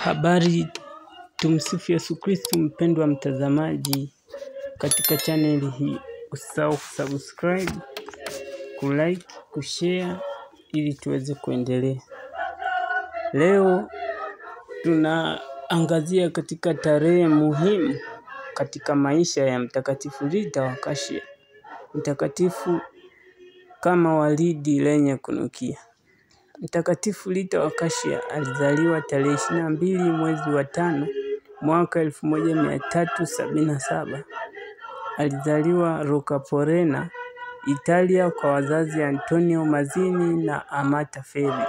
Habari, tumsifu Yesu Kristo. Mpendwa mtazamaji katika channel hii, usisahau kusubscribe, kulike, kushare ili tuweze kuendelea. Leo tunaangazia katika tarehe muhimu katika maisha ya Mtakatifu Rita wa Kashia, mtakatifu kama waridi lenye kunukia. Mtakatifu Rita wa Kashia alizaliwa tarehe 22 mwezi wa 5 mwaka 1377. Alizaliwa Roccaforena, Italia, kwa wazazi Antonio Mazzini na Amata Feli.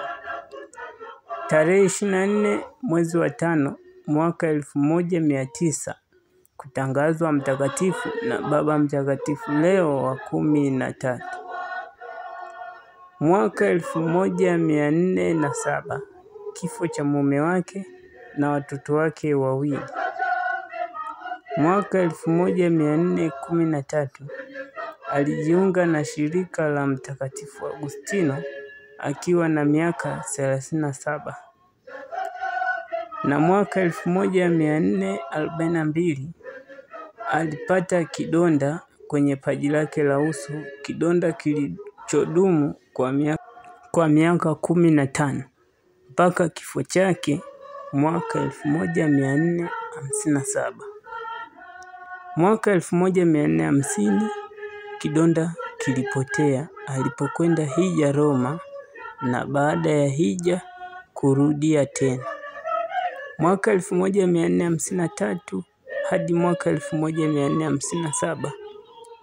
Tarehe 24 mwezi wa 5 mwaka 1900 kutangazwa mtakatifu na Baba Mtakatifu Leo wa 13. Mwaka 1407 kifo cha mume wake na watoto wake wawili. Mwaka 1413 alijiunga na shirika la Mtakatifu Agustino akiwa na miaka 37. Na mwaka 1442 alipata kidonda kwenye paji lake la uso, kidonda kilichodumu kwa miaka 15 mpaka kifo chake mwaka 1457. Mwaka 1450 kidonda kilipotea alipokwenda hija Roma, na baada ya hija kurudia tena. Mwaka 1453 hadi mwaka 1457,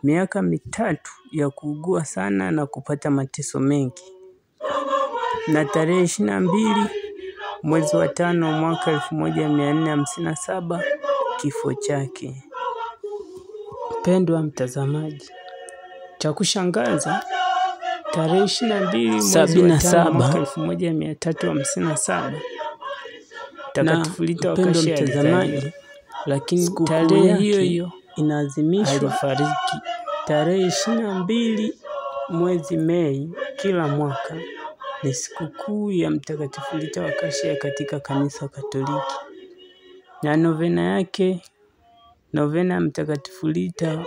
miaka mitatu ya kuugua sana na kupata mateso mengi. Na tarehe 22 mwezi wa 5 mwaka 1457 kifo chake. Mpendwa mtazamaji, cha kushangaza, tarehe 22 mwezi wa 5 mwaka 1357 Mtakatifu Rita wa Kashia alizaliwa, lakini tarehe hiyo inaadhimishwa alifariki. Tarehe 22 mwezi Mei kila mwaka ni sikukuu ya Mtakatifu Rita wa Kashia katika Kanisa Katoliki. Na novena ya Mtakatifu Rita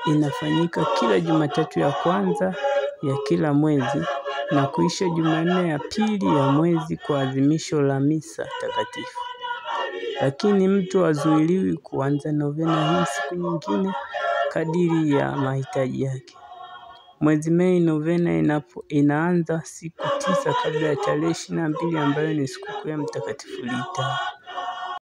inafanyika kila Jumatatu ya kwanza ya kila mwezi na kuisha Jumanne ya pili ya mwezi kwa adhimisho la misa takatifu. Lakini mtu hazuiliwi kuanza novena hii siku nyingine kadiri ya mahitaji yake. Mwezi Mei novena inaanza siku 9 kabla ya tarehe 22 ambayo ni sikukuu ya Mtakatifu Rita.